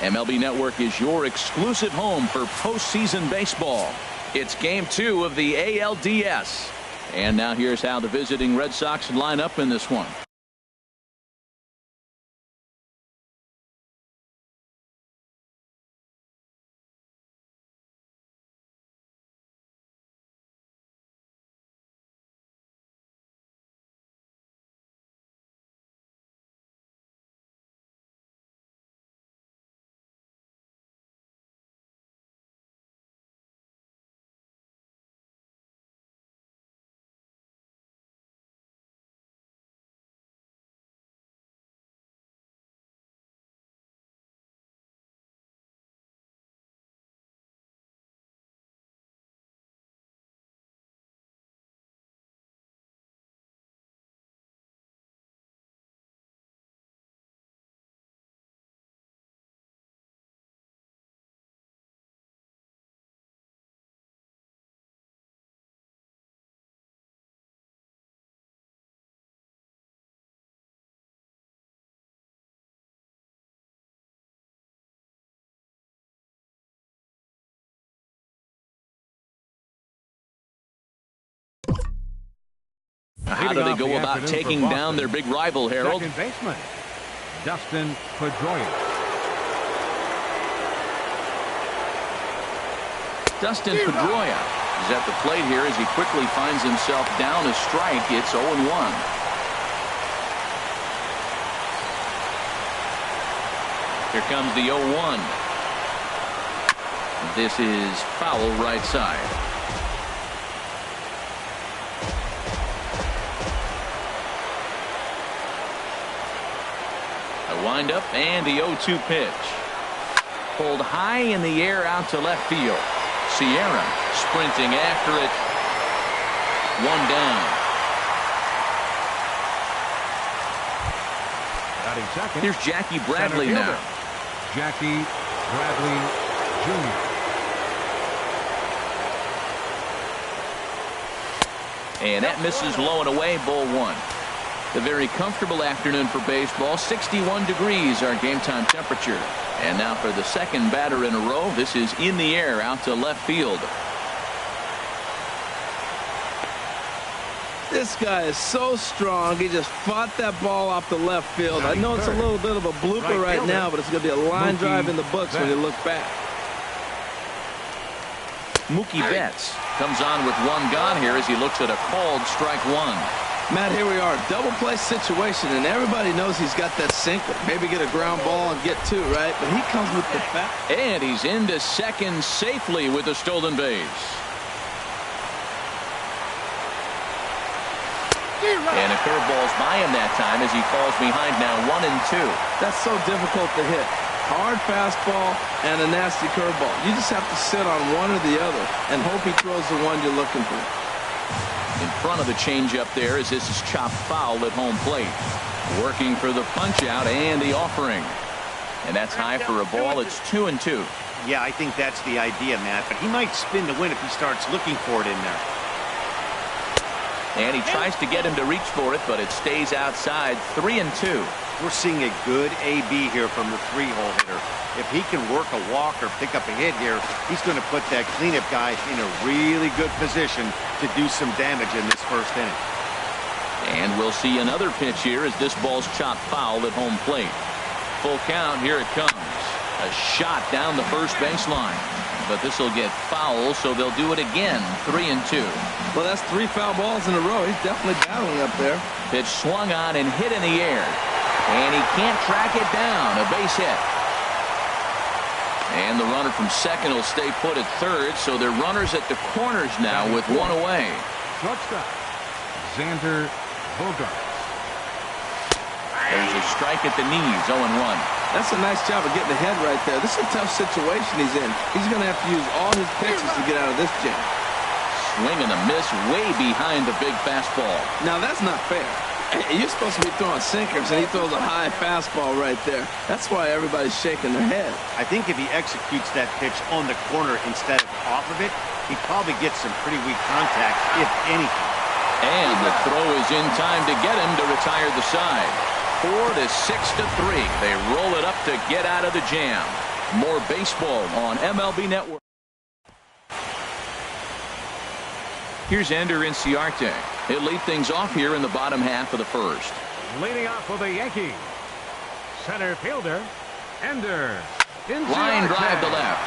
MLB Network is your exclusive home for postseason baseball. It's Game 2 of the ALDS. And now here's how the visiting Red Sox line up in this one. How do they go about taking down their big rival, Harold? Second baseman, Dustin Pedroia. Dustin Pedroia is at the plate here as he quickly finds himself down a strike. It's 0-1. Here comes the 0-1. This is foul right side. Wind up and the 0-2 pitch. Pulled high in the air out to left field. Sierra sprinting after it. One down. Batting second. Here's Jackie Bradley now. Jackie Bradley Jr. And that misses low and away. Ball one. A very comfortable afternoon for baseball. 61 degrees our game time temperature. And now for the second batter in a row. This is in the air out to left field. This guy is so strong. He just fought that ball off the left field. I know it's a little bit of a blooper right now, but it's going to be a line drive in the books when you look back. Mookie Betts comes on with one gone here as he looks at a called strike one. Matt, here we are, double play situation, and everybody knows he's got that sinker. Maybe get a ground ball and get two, right? But he comes with the bat. And he's into second safely with a stolen base. And a curveball's by him that time as he falls behind now 1-2. That's so difficult to hit. Hard fastball and a nasty curveball. You just have to sit on one or the other and hope he throws the one you're looking for. In front of the changeup there as this is chopped foul at home plate. Working for the punch out and the offering. And that's high for a ball. It's 2-2. Yeah, I think that's the idea, Matt. But he might spin to win if he starts looking for it in there. And he tries to get him to reach for it, but it stays outside. 3-2. We're seeing a good AB here from the three-hole hitter. If he can work a walk or pick up a hit here, he's going to put that cleanup guy in a really good position to do some damage in this first inning. And we'll see another pitch here as this ball's chopped foul at home plate. Full count. Here it comes. A shot down the first baseline. But this will get foul, so they'll do it again. 3-2. Well, that's three foul balls in a row. He's definitely battling up there. Pitch swung on and hit in the air. And he can't track it down. A base hit. And the runner from second will stay put at third, so they're runners at the corners now with one away. Shortstop, Xander Bogaerts. There's a strike at the knees, 0-1. That's a nice job of getting ahead right there. This is a tough situation he's in. He's going to have to use all his pitches to get out of this jam. Swing and a miss way behind the big fastball. Now, that's not fair. You're supposed to be throwing sinkers, and he throws a high fastball right there. That's why everybody's shaking their head. I think if he executes that pitch on the corner instead of off of it, he probably gets some pretty weak contact, if anything. And the throw is in time to get him to retire the side. 4-6-3. They roll it up to get out of the jam. More baseball on MLB Network. Here's Ender Inciarte. He'll lead things off here in the bottom half of the first. Leading off for the Yankees, center fielder, Ender Inciarte. Line drive to left.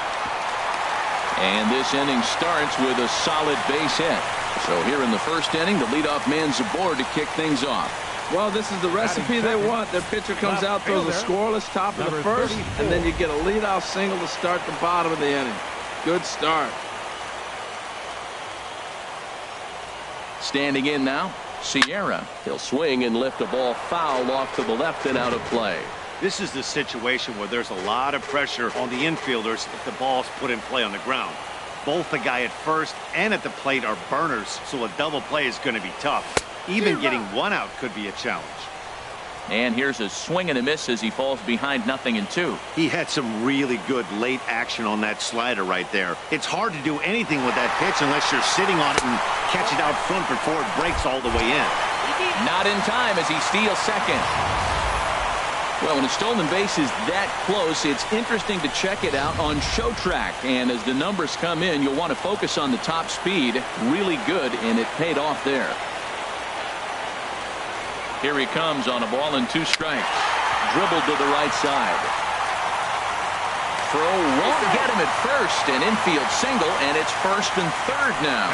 And this inning starts with a solid base hit. So here in the first inning, the leadoff man's aboard to kick things off. Well, this is the recipe they want. Their pitcher comes out, throws a scoreless top of the first, and then you get a leadoff single to start the bottom of the inning. Good start. Standing in now, Sierra. He'll swing and lift a ball foul off to the left and out of play. This is the situation where there's a lot of pressure on the infielders if the ball's put in play on the ground. Both the guy at first and at the plate are burners, so a double play is going to be tough. Even getting one out could be a challenge. And here's a swing and a miss as he falls behind 0-2. He had some really good late action on that slider right there. It's hard to do anything with that pitch unless you're sitting on it and catch it out front before it breaks all the way in. Not in time as he steals second. Well, when a stolen base is that close, it's interesting to check it out on Show Track. And as the numbers come in, you'll want to focus on the top speed. Really good, and it paid off there. Here he comes on a ball and 2 strikes. Dribbled to the right side. Throw won't get him at first. An infield single, and it's first and third now.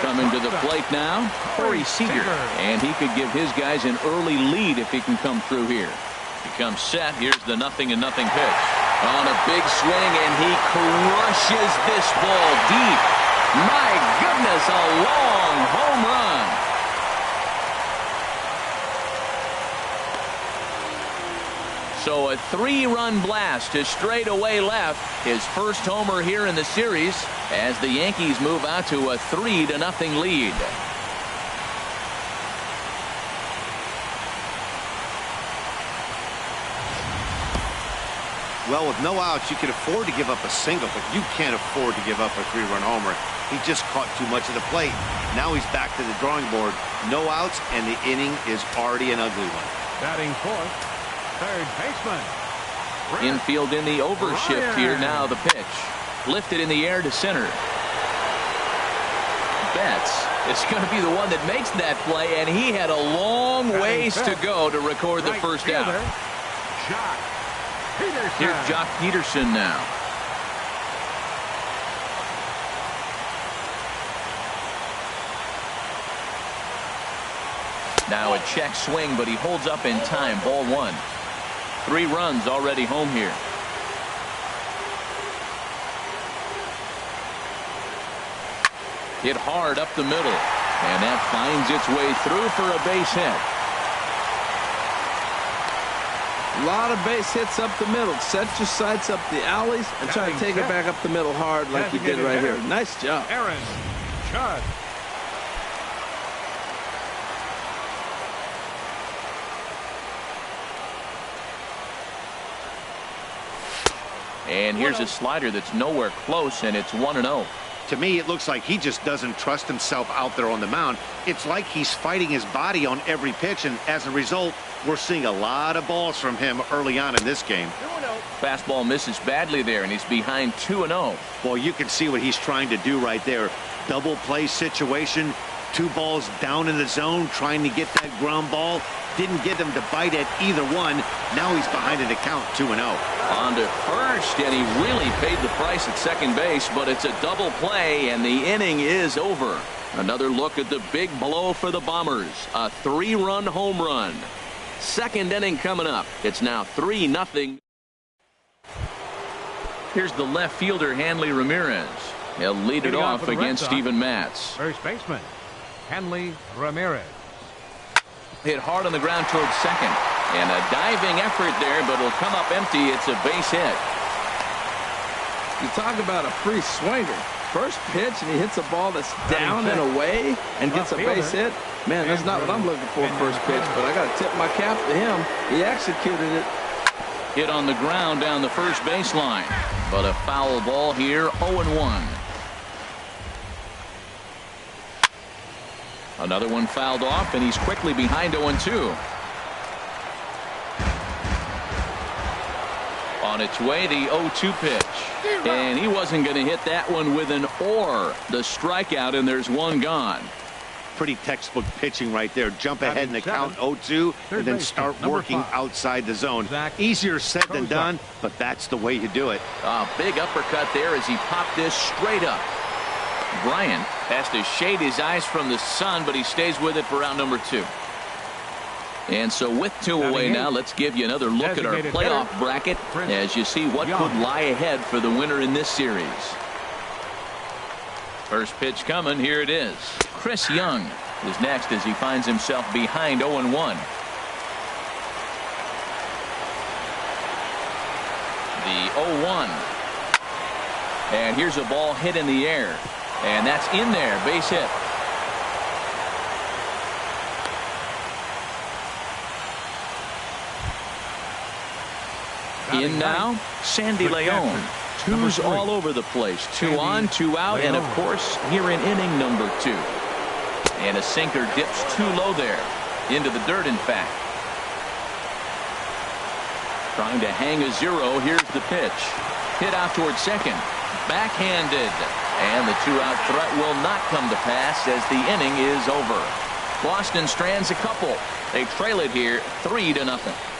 Coming to the plate now, Corey Seager. And he could give his guys an early lead if he can come through here. He comes set. Here's the 0-0 pitch. On a big swing, and he crushes this ball deep. My goodness, a long home run. So a 3-run blast to straightaway left. His first homer here in the series as the Yankees move out to a 3-0 lead. Well, with no outs, you can afford to give up a single, but you can't afford to give up a 3-run homer. He just caught too much of the plate. Now he's back to the drawing board. No outs, and the inning is already an ugly one. Batting fourth, third baseman. Infield in the overshift here now. The pitch lifted in the air to center. Betts is going to be the one that makes that play, and he had a long ways to go to record the first out. Here's Jock Peterson now. Now a check swing, but he holds up in time. Ball 1. 3 runs already home here. Hit hard up the middle, and that finds its way through for a base hit. A lot of base hits up the middle. Set your sights up the alleys and try to take it back up the middle hard like you did right here. Nice job. Aaron Judge. And here's a slider that's nowhere close, and it's 1-0. To me, it looks like he just doesn't trust himself out there on the mound. It's like he's fighting his body on every pitch, and as a result, we're seeing a lot of balls from him early on in this game. Fastball misses badly there, and he's behind 2-0. Well, you can see what he's trying to do right there. Double play situation, 2 balls down in the zone, trying to get that ground ball. Didn't get him to bite at either one. Now he's behind in the count, 2-0. On to first, and he really paid the price at second base, but it's a double play, and the inning is over. Another look at the big blow for the Bombers. A 3-run home run. Second inning coming up. It's now 3-0. Here's the left fielder, Hanley Ramirez. He'll lead it off against Steven Matz. First baseman, Hanley Ramirez. Hit hard on the ground towards second. And a diving effort there, but it'll come up empty. It's a base hit. You talk about a free swinger. First pitch, and he hits a ball that's down and away and gets a base hit. Man, that's not what I'm looking for first pitch, but I got to tip my cap to him. He executed it. Hit on the ground down the first baseline. But a foul ball here, 0-1. Another one fouled off, and he's quickly behind 0-2. On its way, the 0-2 pitch. And he wasn't going to hit that one with an or. The strikeout, and there's one gone. Pretty textbook pitching right there. Jump ahead in the count 0-2 and then start working outside the zone. Easier said than done, but that's the way you do it. A big uppercut there as he popped this straight up. Bryant has to shade his eyes from the sun, but he stays with it for round number 2. And so with 2 away now, let's give you another look at our playoff bracket as you see what could lie ahead for the winner in this series. First pitch coming. Here it is. Chris Young is next as he finds himself behind 0-1. The 0-1. And here's a ball hit in the air. And that's in there. Base hit. In now, Sandy Leon. Twos all over the place. 2 on, 2 out, and of course, here in inning number 2. And a sinker dips too low there. Into the dirt, in fact. Trying to hang a 0. Here's the pitch. Hit out towards second. Backhanded. And the 2-out threat will not come to pass as the inning is over. Boston strands a couple. They trail it here 3-0.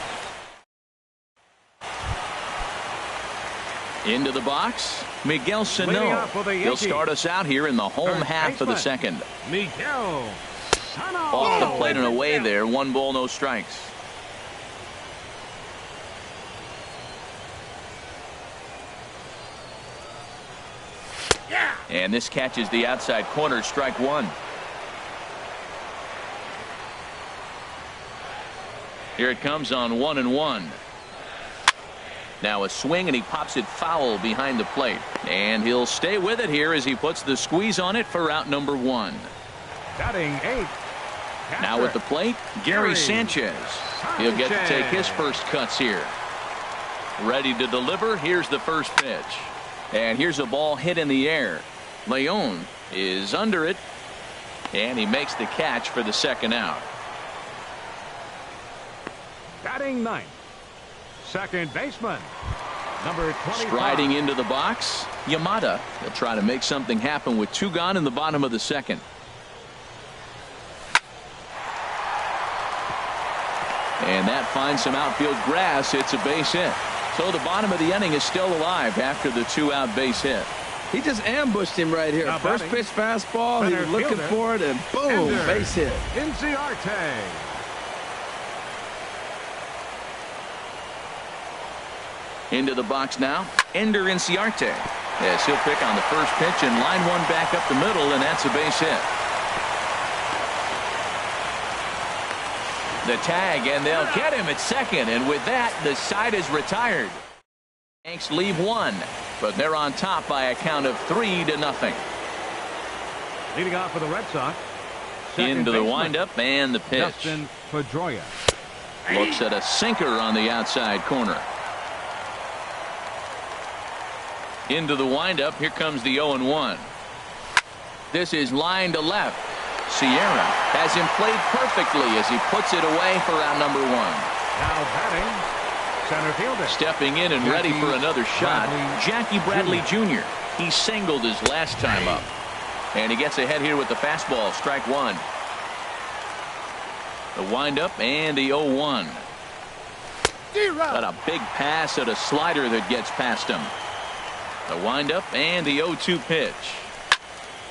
Into the box, Miguel Sano. He'll start us out here in the home half of the second. Miguel Sano. Off the plate and away there. 1 ball, no strikes. And this catches the outside corner. Strike 1. Here it comes on 1-1. Now a swing, and he pops it foul behind the plate. And he'll stay with it here as he puts the squeeze on it for out number 1. Batting 8. Now at the plate, Gary Sanchez. He'll get to take his first cuts here. Ready to deliver. Here's the first pitch. And here's a ball hit in the air. Leon is under it. And he makes the catch for the second out. Batting 9. Second baseman, number 25. Striding into the box, Yamada. He'll try to make something happen with 2 gone in the bottom of the second. And that finds some outfield grass. It's a base hit. So the bottom of the inning is still alive after the 2-out base hit. He just ambushed him right here. First pitch fastball. He was looking for it, and boom, base hit. Inciarte. Into the box now, Ender Inciarte. Yes, he'll pick on the first pitch and line one back up the middle, and that's a base hit. The tag, and they'll get him at second, and with that, the side is retired. Yanks leave 1, but they're on top by a count of 3-0. Leading off for the Red Sox. Into the windup and the pitch. Dustin Pedroia. Looks at a sinker on the outside corner. Into the windup. Here comes the 0-1. This is line to left. Sierra has him played perfectly as he puts it away for out number 1. Now batting, center fielder. Stepping in and ready for another shot, Jackie Bradley Jr. He singled his last time up. And he gets ahead here with the fastball. Strike 1. The windup and the 0-1. Got a big pass at a slider that gets past him. The windup and the 0-2 pitch.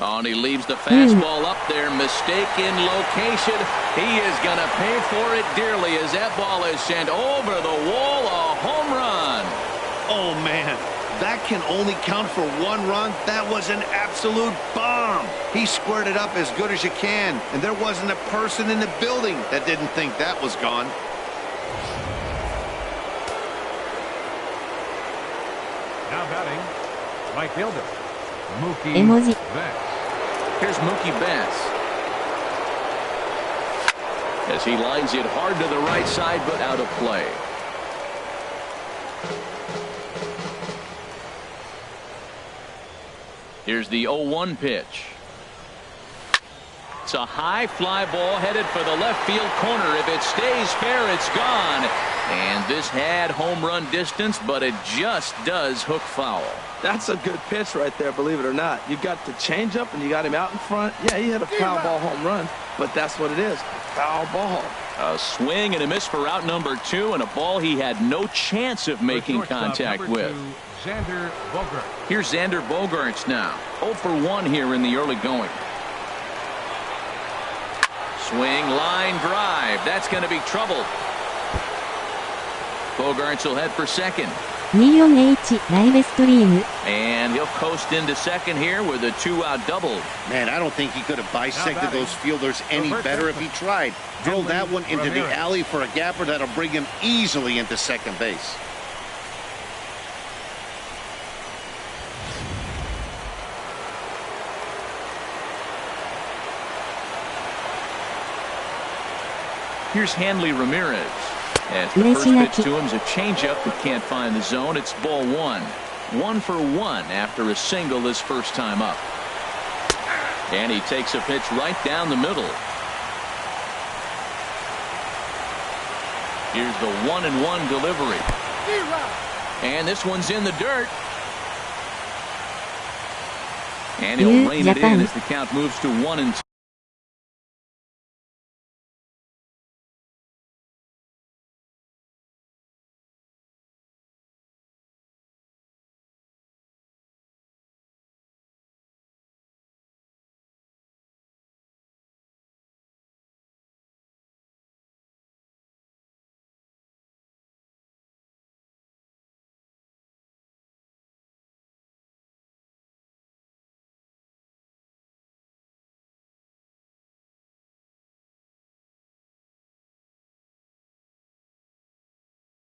Oh, and he leaves the fastball up there. Mistaken location. He is going to pay for it dearly as that ball is sent over the wall. A home run. Oh, man. That can only count for 1 run. That was an absolute bomb. He squared it up as good as you can. And there wasn't a person in the building that didn't think that was gone. Now batting, right fielder, Mookie Betts. Here's Mookie Betts. As he lines it hard to the right side, but out of play. Here's the 0-1 pitch. It's a high fly ball headed for the left field corner. If it stays fair, it's gone. And this had home run distance, but it just does hook foul. That's a good pitch right there, believe it or not. You got the changeup and you got him out in front. Yeah, he hit a foul ball home run, but that's what it is, foul ball. A swing and a miss for out number 2, and a ball he had no chance of making contact with. Xander Bogart. Here's Xander Bogaerts now. 0 for 1 here in the early going. Swing, line drive. That's going to be trouble. Bogaerts will head for second. 24H ライブストリーム And he'll coast into second here with a 2-out double. Man, I don't think he could have bisected those fielders any better if he tried. Drilled that one into the alley for a gapper that'll bring him easily into second base. Here's Hanley Ramirez. As the first pitch to him is a changeup that can't find the zone. It's ball 1. 1 for 1 after a single his first time up. And he takes a pitch right down the middle. Here's the 1-1 delivery. And this one's in the dirt. And he'll rein it in as the count moves to 1-2.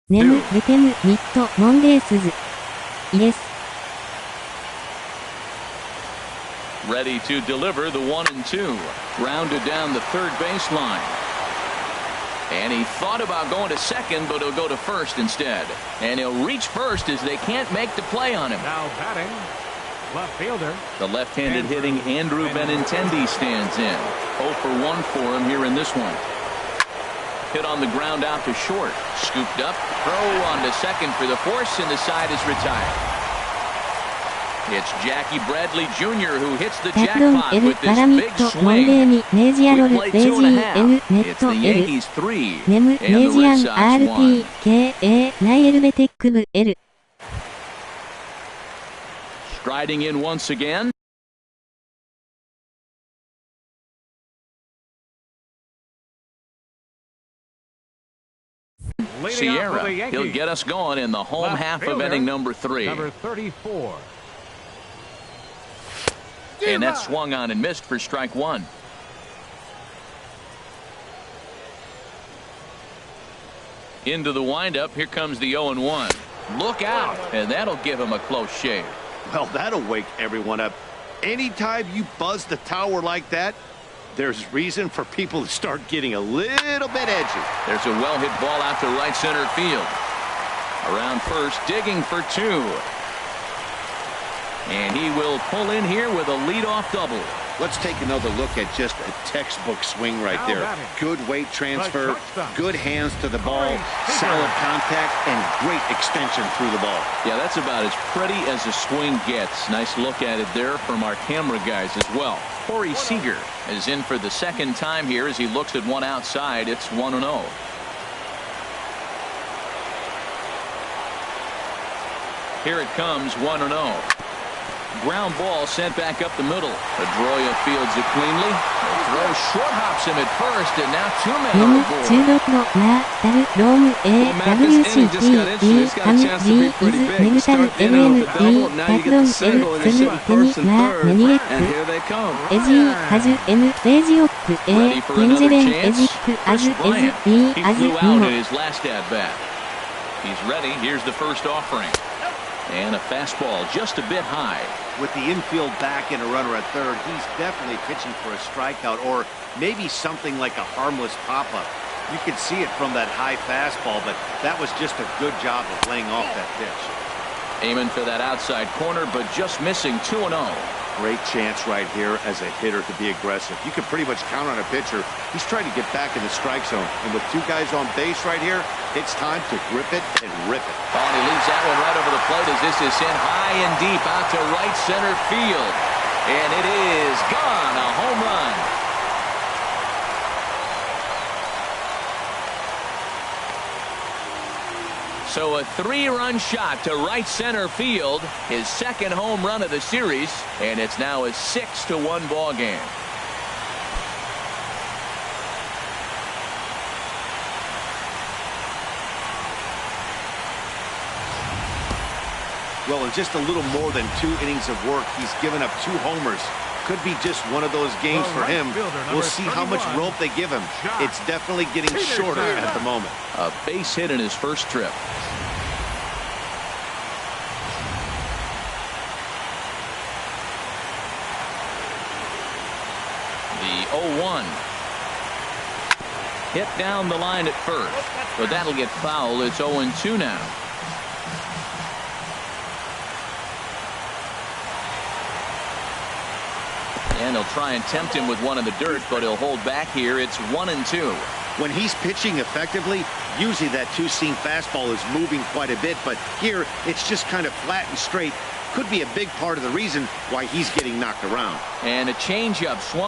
Nemu, Butemu, Mitt, Mondays. Yes. Ready to deliver the 1-2. Grounded down the third baseline. And he thought about going to second, but he'll go to first instead. And he'll reach first as they can't make the play on him. Now batting, left fielder. The left-handed hitting Andrew Benintendi stands in. 0 for 1 for him here in this one. Hit on the ground out to short. Scooped up. Throw on to second for the force, and the side is retired. It's Jackie Bradley Jr. who hits the jackpot with this big swing. We play 2.5. It's the Yankees 3 and the Red Sox 1. Striding in once again. Sierra, he'll get us going in the home half of inning number 3. Number 34. And that swung on and missed for strike 1. Into the windup. Here comes the 0-1. Look out, and that'll give him a close shave. Well, that'll wake everyone up. Anytime you buzz the tower like that, there's reason for people to start getting a little bit edgy. There's a well-hit ball out to right center field. Around first, digging for 2. And he will pull in here with a leadoff double. Let's take another look at just a textbook swing right there. Good weight transfer, good hands to the ball, solid contact, and great extension through the ball. Yeah, that's about as pretty as a swing gets. Nice look at it there from our camera guys as well. Corey Seager is in for the second time here as he looks at one outside. It's 1-0. Here it comes, 1-0. Ground ball sent back up the middle. Pedroia fields it cleanly. The throw short hops him at first, and now 2 men on the board. 16のラタルローム AWCTハム G イズメグタル LMD タクロン L セムテニマーメニエックエジーハズ M レージオック A テンジェレンエジックアズエズ B アズニモ He's ready. Here's the first offering. And a fastball just a bit high. With the infield back and a runner at third, he's definitely pitching for a strikeout or maybe something like a harmless pop-up. You could see it from that high fastball, but that was just a good job of laying off that pitch. Aiming for that outside corner, but just missing 2-0. Great chance right here as a hitter to be aggressive. You can pretty much count on a pitcher. He's trying to get back in the strike zone. And with two guys on base right here, it's time to grip it and rip it. Oh, and he leaves that one right over the plate as this is sent high and deep out to right center field. And it is gone, a home run. So a 3-run shot to right center field, his second home run of the series, and it's now a 6-1 ball game. Well, in just a little more than 2 innings of work, he's given up 2 homers. Could be just one of those games for him. We'll see how much rope they give him. It's definitely getting shorter at the moment. A base hit in his first trip. The 0-1. Hit down the line at first, but that'll get foul. It's 0-2 now. And they'll try and tempt him with one in the dirt, but he'll hold back here. It's 1-2. When he's pitching effectively, usually that two-seam fastball is moving quite a bit, but here it's just kind of flat and straight. Could be a big part of the reason why he's getting knocked around. And a changeup swung.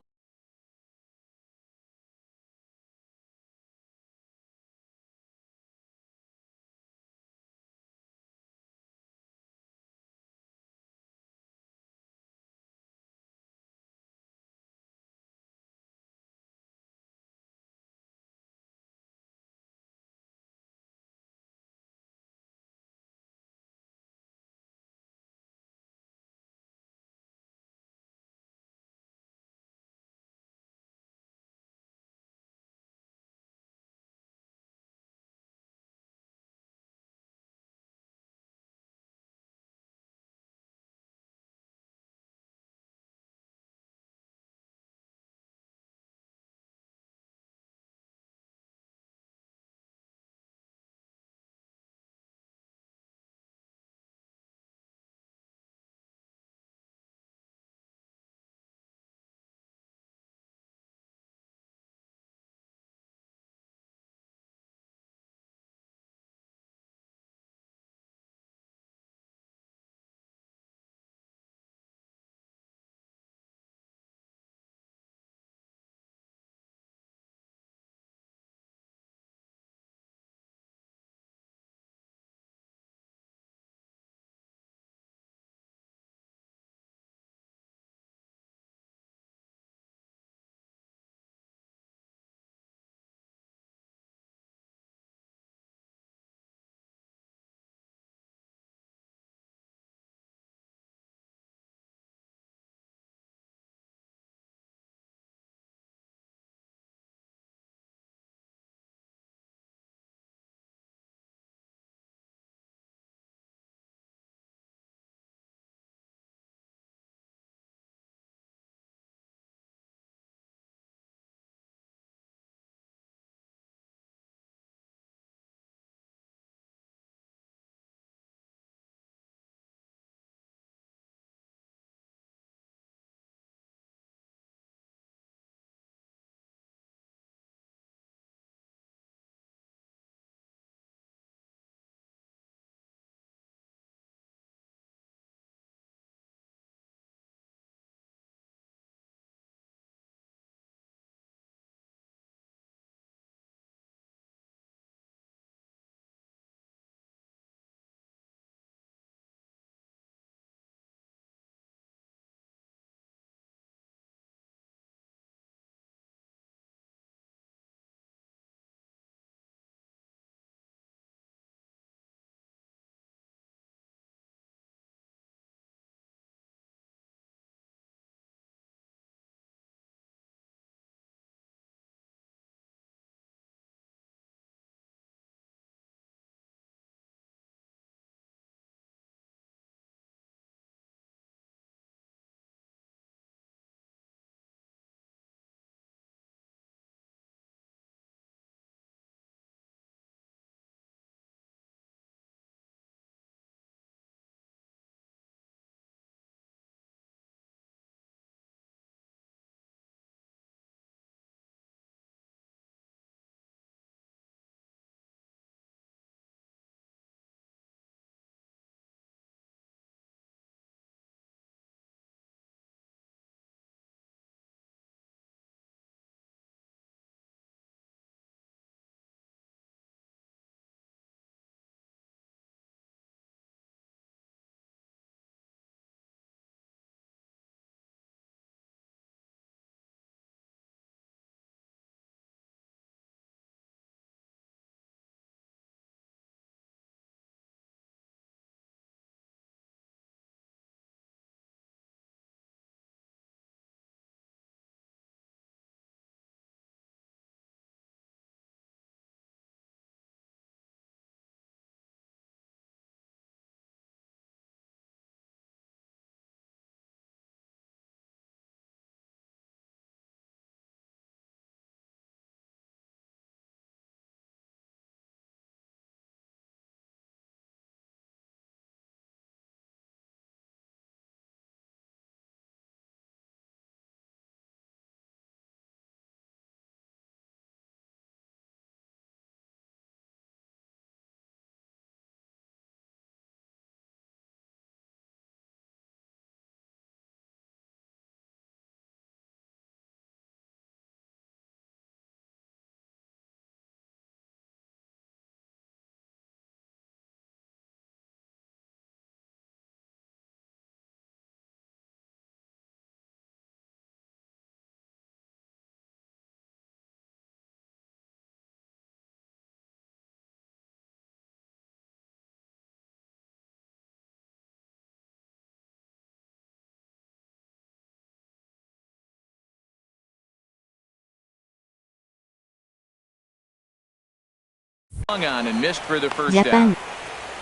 Hung on and missed for the first Japan. down.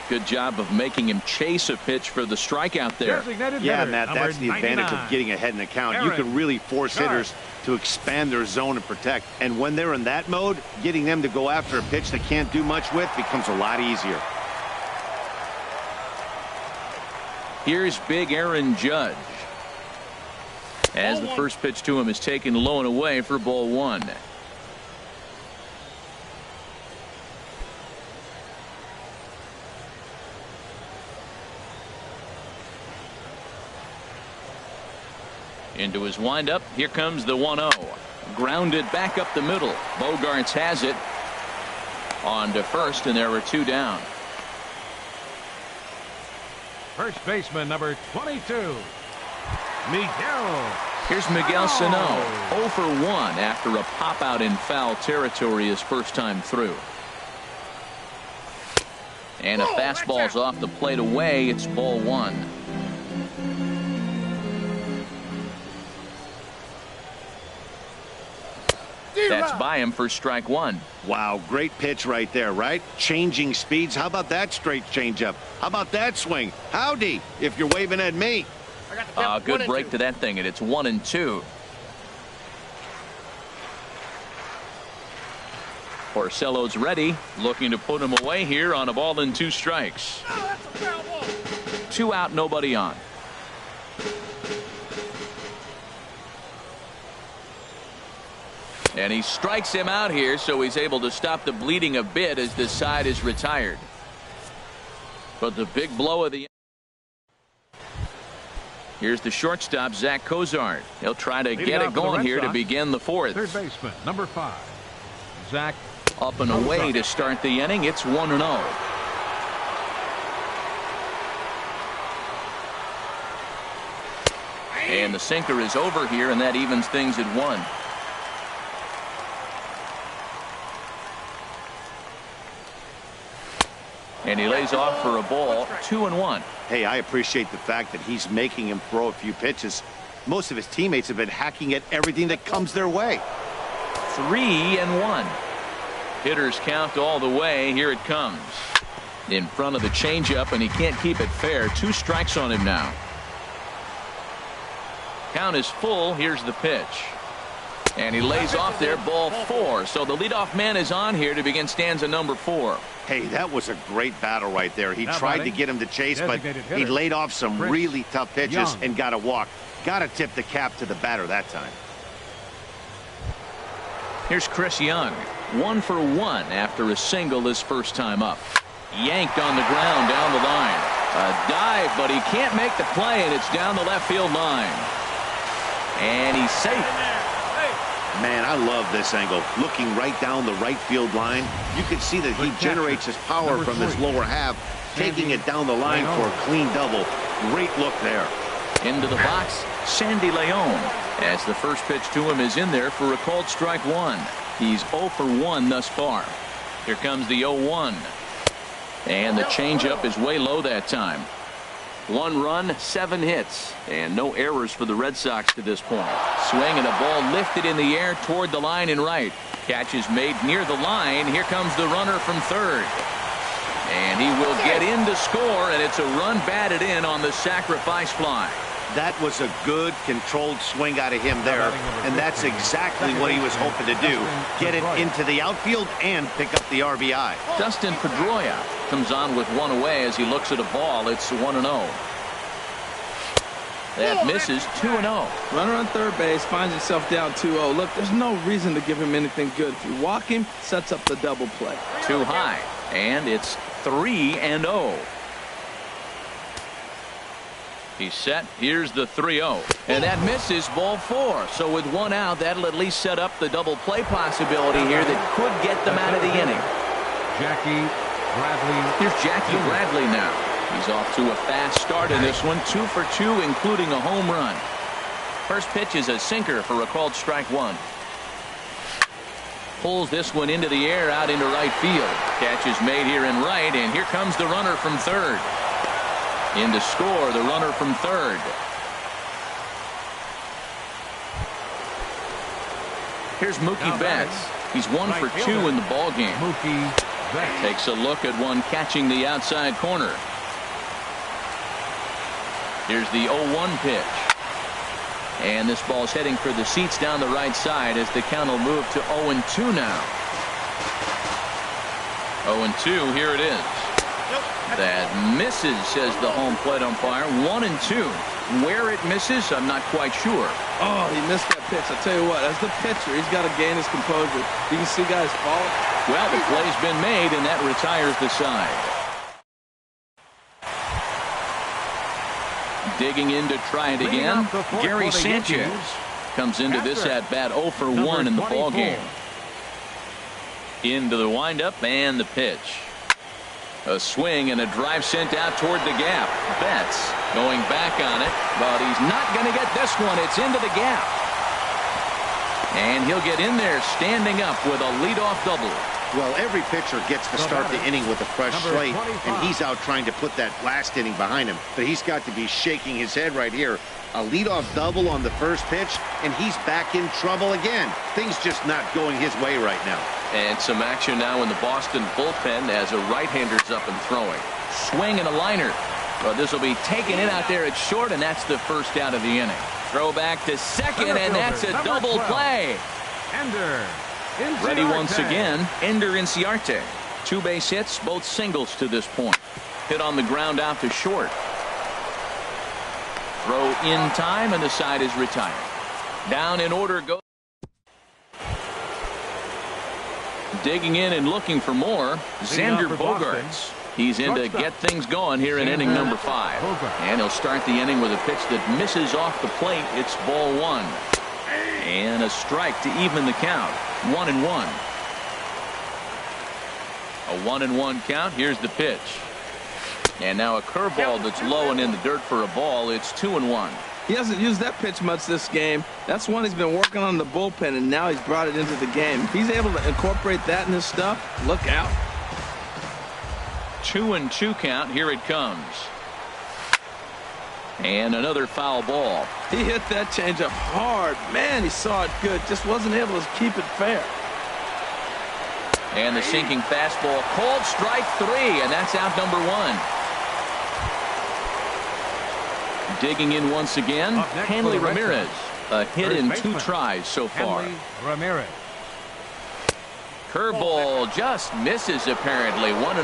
Good job of making him chase a pitch for the strikeout there. Yeah, Matt, that's the advantage of getting ahead in the count. You can really force hitters to expand their zone and protect. And when they're in that mode, getting them to go after a pitch they can't do much with becomes a lot easier. Here's big Aaron Judge. As the first pitch to him is taken low and away for ball one. Into his windup. Here comes the 1-0. Grounded back up the middle. Bogarts has it. On to first, and there were two down. First baseman number 22. Miguel. Here's Miguel Sano. 0 for 1 after a pop out in foul territory his first time through. And a fastball's off the plate away. It's ball one. That's by him for strike one. Wow, great pitch right there, right? Changing speeds. How about that straight changeup? How about that swing? Howdy, if you're waving at me. Good break to that thing, and it's 1-2. Porcello's ready, looking to put him away here on a ball and 2 strikes. 2 out, nobody on. And he strikes him out here, so he's able to stop the bleeding a bit as this side is retired. But the big blow of the... Here's the shortstop, Zach Cozart. He'll try to get it going here to begin the fourth. Third baseman, number 5, Zach. Up and away to start the inning. It's 1-0. And the sinker is over here, and that evens things at 1. And he lays off for a ball. 2-1. Hey, I appreciate the fact that he's making him throw a few pitches. Most of his teammates have been hacking at everything that comes their way. 3-1. Hitters count all the way. Here it comes. In front of the changeup, and he can't keep it fair. 2 strikes on him now. Count is full. Here's the pitch. And he lays off there, ball 4. So the leadoff man is on here to begin stanza number 4. Hey, that was a great battle right there. He tried to get him to chase, but he laid off some really tough pitches and got a walk. Got to tip the cap to the batter that time. Here's Chris Young. 1 for 1 after a single his first time up. Yanked on the ground down the line. A dive, but he can't make the play, and it's down the left field line. And he's safe. Man, I love this angle. Looking right down the right field line, you can see that he generates his power from his lower half, taking it down the line for a clean double. Great look there. Into the box, Sandy Leon, as the first pitch to him is in there for a called strike 1. He's 0 for 1 thus far. Here comes the 0-1. And the changeup is way low that time. 1 run, 7 hits, and no errors for the Red Sox to this point. Swing and a ball lifted in the air toward the line and right. Catch is made near the line. Here comes the runner from third. And he will get in to score, and it's a run batted in on the sacrifice fly. That was a good, controlled swing out of him there, and that's exactly what he was hoping to do. Get it into the outfield and pick up the RBI. Dustin Pedroia comes on with 1 away as he looks at a ball. It's 1-0. That misses. 2-0. Runner on third base finds himself down 2-0. Look, there's no reason to give him anything good. If you walk him, sets up the double play. Too high, and it's 3-0. He's set. Here's the 3-0. And that misses, ball 4. So with 1 out, that'll at least set up the double play possibility here that could get them out of the inning. Jackie Bradley. Here's Jackie Bradley now. He's off to a fast start in this one. 2 for 2, including a home run. First pitch is a sinker for a called strike 1. Pulls this one into the air out into right field. Catch is made here in right, and here comes the runner from third. In to score, the runner from third. Here's Mookie Betts. He's 1 for 2 in the ball game. Mookie Takes a look at one catching the outside corner. Here's the 0-1 pitch. And this ball's heading for the seats down the right side as the count will move to 0-2 now. 0-2, here it is. That misses, says the home plate umpire. 1-2. Where it misses, I'm not quite sure. Oh, he missed that pitch. I'll tell you what, as the pitcher, he's got to gain his composure. You can see guys falling. Well, the play's been made, and that retires the side. Digging in to try it again. Gary Sanchez comes into this at bat 0 for 1 in the ball game. Into the windup and the pitch. A swing and a drive sent out toward the gap. Betts going back on it, but he's not going to get this one. It's into the gap. And he'll get in there standing up with a leadoff double. Well, every pitcher gets to start the inning with a fresh slate, and he's out trying to put that last inning behind him. But he's got to be shaking his head right here. A leadoff double on the first pitch, and he's back in trouble again. Things just not going his way right now. And some action now in the Boston bullpen as a right-hander's up and throwing. Swing and a liner. Well, this will be taken in out there at short, and that's the first out of the inning. Throw back to second, and that's a double play. Ready once again, Ender Inciarte. 2 base hits, both singles to this point. Hit on the ground out to short. Throw in time, and the side is retired. Down in order goes. Digging in and looking for more, Xander Bogaerts. He's in to get things going here in inning number 5. And he'll start the inning with a pitch that misses off the plate. It's ball 1. And a strike to even the count. 1-1. A 1-1 count. Here's the pitch. And now a curveball that's low and in the dirt for a ball. It's 2-1. He hasn't used that pitch much this game. That's one he's been working on in the bullpen, and now he's brought it into the game. If he's able to incorporate that in his stuff, look out. 2-2 count. Here it comes. And another foul ball. He hit that changeup hard. Man, he saw it good. Just wasn't able to keep it fair. And the sinking fastball. Called strike 3, and that's out number 1. Digging in once again, Hanley Ramirez. A hit in 2 tries so far. Ramirez. Curveball just misses apparently. 1-0.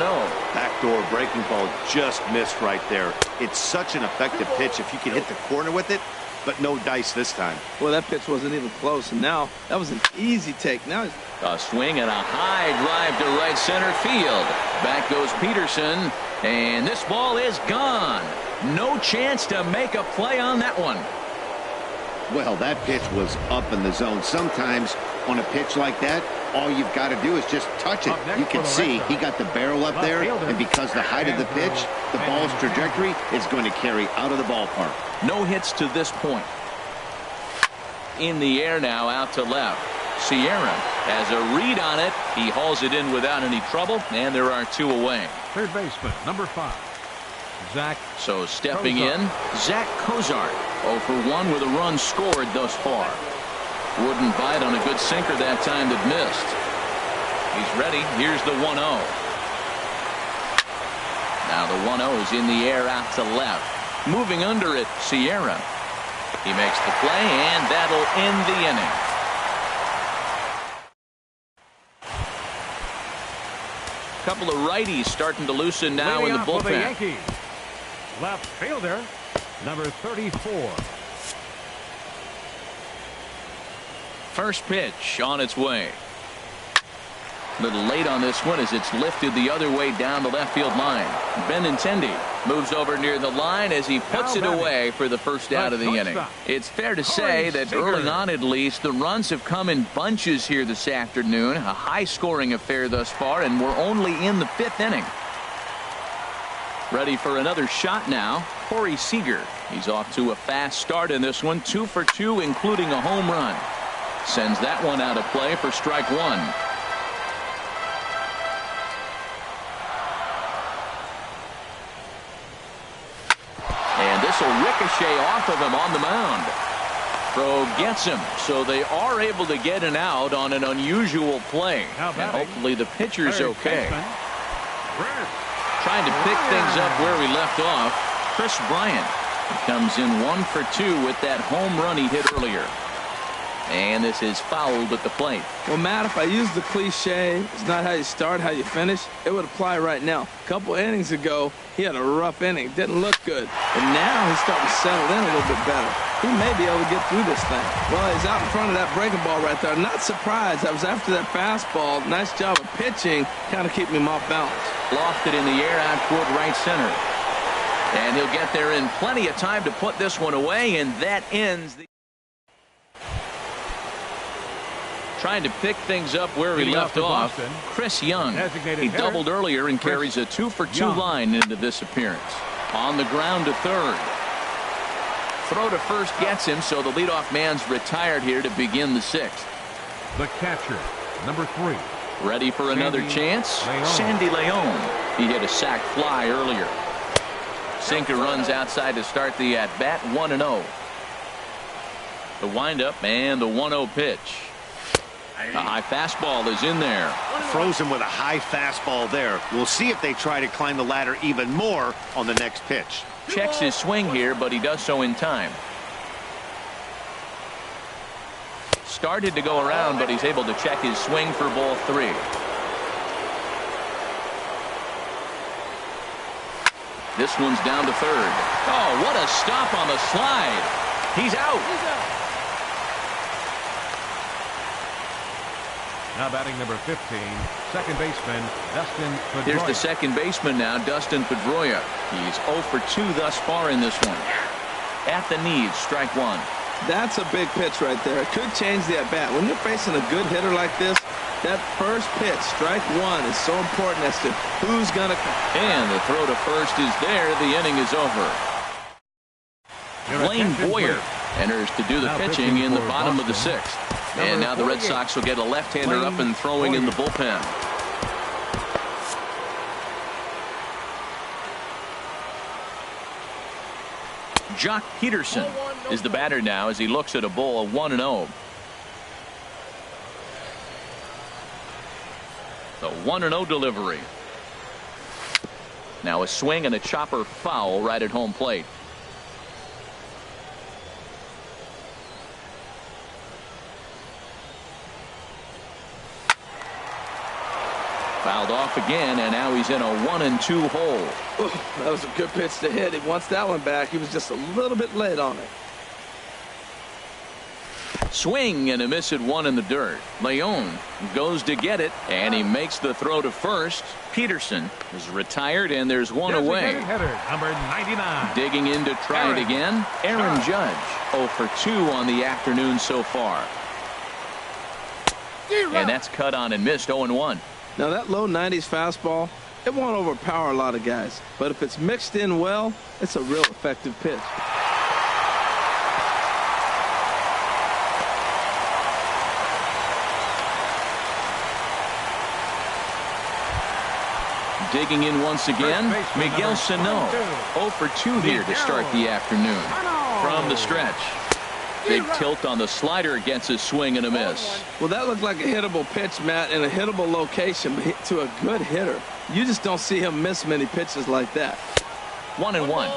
Backdoor breaking ball just missed right there. It's such an effective pitch if you can hit the corner with it, but no dice this time. Well, that pitch wasn't even close, and now that was an easy take. Now a swing and a high drive to right center field. Back goes Peterson, and this ball is gone. No chance to make a play on that one. Well, that pitch was up in the zone. Sometimes on a pitch like that, all you've got to do is just touch it. You can see he got the barrel up there, and because the height of the pitch, the ball's trajectory is going to carry out of the ballpark. No hits to this point. In the air now, out to left. Sierra has a read on it. He hauls it in without any trouble, and there are 2 away. Third baseman, number 5. Zach. So stepping in, Zach Cozart. 0 for 1 with a run scored thus far. Wouldn't bite on a good sinker that time that missed. He's ready. Here's the 1-0. Now the 1-0 is in the air out to left. Moving under it, Sierra. He makes the play, and that'll end the inning. Couple of righties starting to loosen now in the bullpen. The Yankees. Left fielder, number 34. First pitch on its way. A little late on this one as it's lifted the other way down the left field line. Benintendi moves over near the line as he puts it away for the first out of the inning. It's fair to say that early on at least the runs have come in bunches here this afternoon. A high-scoring affair thus far, and we're only in the 5th inning. Ready for another shot now, Corey Seager. He's off to a fast start in this one, 2 for 2, including a home run. Sends that one out of play for strike 1. And this will ricochet off of him on the mound. Throw gets him, so they are able to get an out on an unusual play. And hopefully the pitcher's okay. Trying to pick things up where we left off, Chris Bryant comes in 1 for 2 with that home run he hit earlier. And this is fouled at the plate. Well, Matt, if I use the cliche, it's not how you start, how you finish, it would apply right now. A couple innings ago, he had a rough inning. Didn't look good. But now he's starting to settle in a little bit better. He may be able to get through this thing. Well, he's out in front of that breaking ball right there. Not surprised. I was after that fastball. Nice job of pitching. Kind of keeping him off balance. Lofted in the air out toward right center. And he'll get there in plenty of time to put this one away, and that ends the... Trying to pick things up where he left off, Chris Young. He doubled earlier and carries a 2-for-2 line into this appearance. On the ground to third. Throw to first gets him, so the leadoff man's retired here to begin the 6th. The catcher, number 3. Ready for another chance? Sandy Leon. He hit a sac fly earlier. Sinker runs outside to start the at-bat, 1-0. The windup and the 1-0 pitch. A high fastball is in there. Throws him with a high fastball there. We'll see if they try to climb the ladder even more on the next pitch. Checks his swing here, but he does so in time. Started to go around, but he's able to check his swing for ball 3. This one's down to third. Oh, what a stop on the slide. He's out. Now batting number 15, second baseman Dustin Pedroia. Here's the second baseman now, Dustin Pedroia. He's 0 for 2 thus far in this one. At the knees, strike 1. That's a big pitch right there. It could change the at-bat. When you're facing a good hitter like this, that first pitch, strike 1, is so important as to who's going to... And the throw to first is there. The inning is over. Blaine Boyer enters to do the pitching in the bottom of the 6th. And now the Red Sox will get a left-hander up and throwing in the bullpen. Jock Peterson is the batter now as he looks at a ball 1-0. The 1-0 delivery. Now a swing and a chopper foul right at home plate. Fouled off again, and now he's in a 1-2 hole. That was a good pitch to hit. He wants that one back. He was just a little bit late on it. Swing and a miss at 1 in the dirt. Leon goes to get it, and he makes the throw to first. Peterson is retired, and there's one away. Hitter, number 99. Digging in to try it again. Aaron Judge, 0 for 2 on the afternoon so far. And that's cut on and missed, 0-1. Now that low 90s fastball, it won't overpower a lot of guys. But if it's mixed in well, it's a real effective pitch. Digging in once again, Miguel Sano, 0 for 2 here to start the afternoon. From the stretch. Big tilt on the slider against a swing and a miss. Well, that looked like a hittable pitch, Matt, in a hittable location, but to a good hitter. You just don't see him miss many pitches like that. 1-1.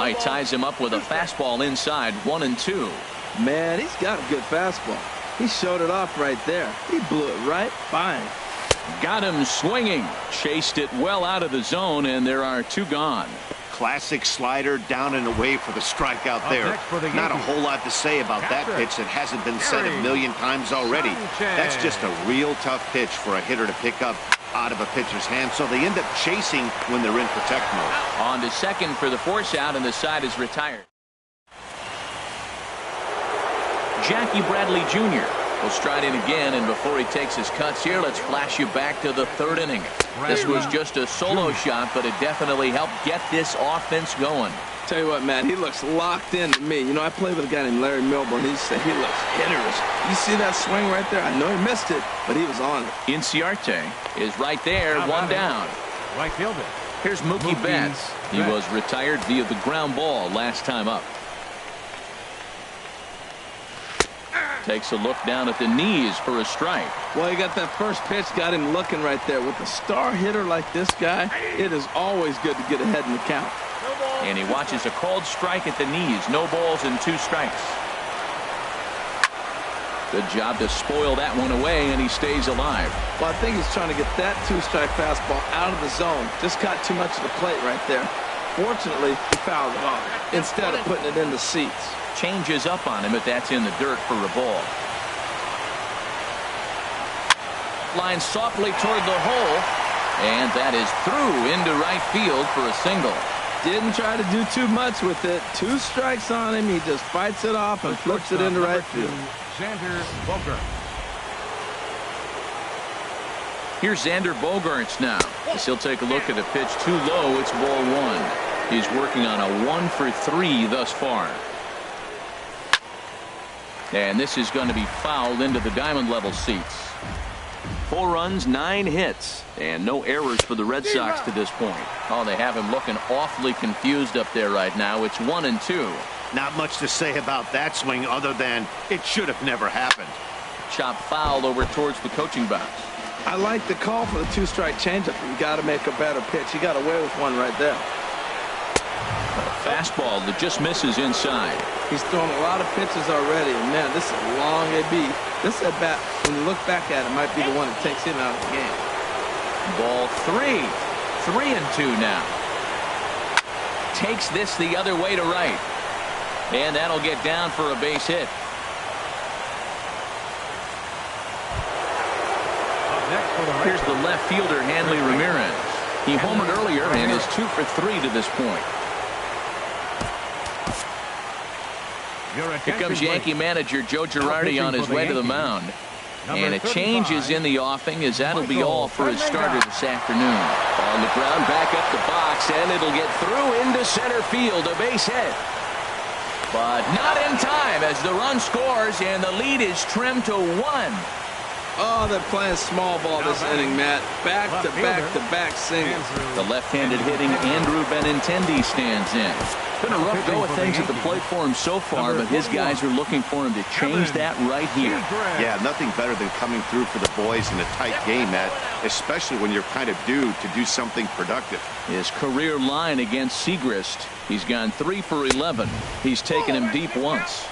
He ties him up with a fastball inside, 1-2. Man, he's got a good fastball. He showed it off right there. He blew it right by him. Got him swinging. Chased it well out of the zone, and there are 2 gone. Classic slider down and away for the strikeout there. Not a whole lot to say about that pitch that hasn't been said a million times already. That's just a real tough pitch for a hitter to pick up out of a pitcher's hand, so they end up chasing when they're in protect mode. On to second for the force out, and the side is retired. Jackie Bradley Jr. We'll stride in again, and before he takes his cuts here, let's flash you back to the third inning. This was just a solo shot, but it definitely helped get this offense going. Tell you what, Matt, he looks locked in to me. You know, I played with a guy named Larry Milburn. He said he looks hitterish. You see that swing right there? I know he missed it, but he was on it. Inciarte is right there, one down. Right fielder. Here's Mookie Betts. He was retired via the ground ball last time up. Takes a look down at the knees for a strike. Well, he got that first pitch, got him looking right there. With a star hitter like this guy, it is always good to get ahead in the count. And he watches a called strike at the knees. No balls and 2 strikes. Good job to spoil that one away, and he stays alive. Well, I think he's trying to get that 2-strike fastball out of the zone. Just caught too much of the plate right there. Fortunately, he fouled it off instead of putting it in the seats. Changes up on him, but that's in the dirt for a ball. Line softly toward the hole, and that is through into right field for a single. Didn't try to do too much with it. 2 strikes on him. He just fights it off and flips it into right field. Xander Bogaerts. Here's Xander Bogaerts now, as he'll take a look at a pitch too low. It's ball 1. He's working on a 1 for 3 thus far. And this is going to be fouled into the diamond level seats. 4 runs, 9 hits, and no errors for the Red Sox to this point. Oh, they have him looking awfully confused up there right now. It's 1-2. Not much to say about that swing other than it should have never happened. Chop foul over towards the coaching box. I like the call for the 2-strike changeup. You got to make a better pitch. He got away with one right there. A fastball that just misses inside. He's thrown a lot of pitches already, and man, this is a long AB. This at bat, when you look back at it, might be the one that takes him out of the game. Ball 3. 3-2 now. Takes this the other way to right. And that'll get down for a base hit. Here's the left fielder, Hanley Ramirez. He homered earlier and is 2 for 3 to this point. Here comes Yankee manager Joe Girardi on his way to the mound. And a change is in the offing, as that'll be all for his starter this afternoon. On the ground, back up the box, and it'll get through into center field, a base hit. But not in time, as the run scores and the lead is trimmed to 1. Oh, they're playing small ball this inning, Matt. Back-to-back singles. The left-handed hitting Andrew Benintendi stands in. Been a rough go of things at the plate for him so far, but his guys are looking for him to change that right here. Yeah, nothing better than coming through for the boys in a tight game, Matt, especially when you're kind of due to do something productive. His career line against Segrist, he's gone 3 for 11. He's taken him deep once.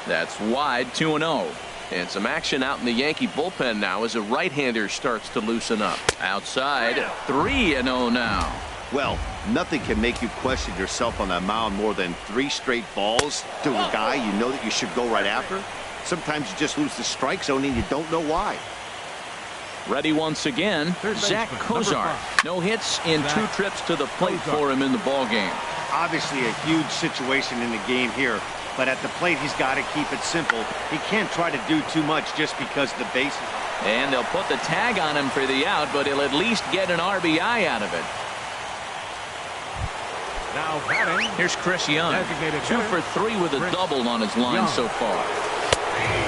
That's wide, 2-0. And some action out in the Yankee bullpen now as a right-hander starts to loosen up. Outside, 3-0 now. Well, nothing can make you question yourself on that mound more than 3 straight balls to a guy you know that you should go right after. Sometimes you just lose the strike zone and you don't know why. Ready once again, Zach Kozar. No hits in 2 trips to the plate for him in the ballgame. Obviously a huge situation in the game here, but at the plate he's got to keep it simple. He can't try to do too much just because the bases. And they'll put the tag on him for the out, but he'll at least get an RBI out of it. Now batting. Here's Chris Young. 2 for 3 with a double on his line so far.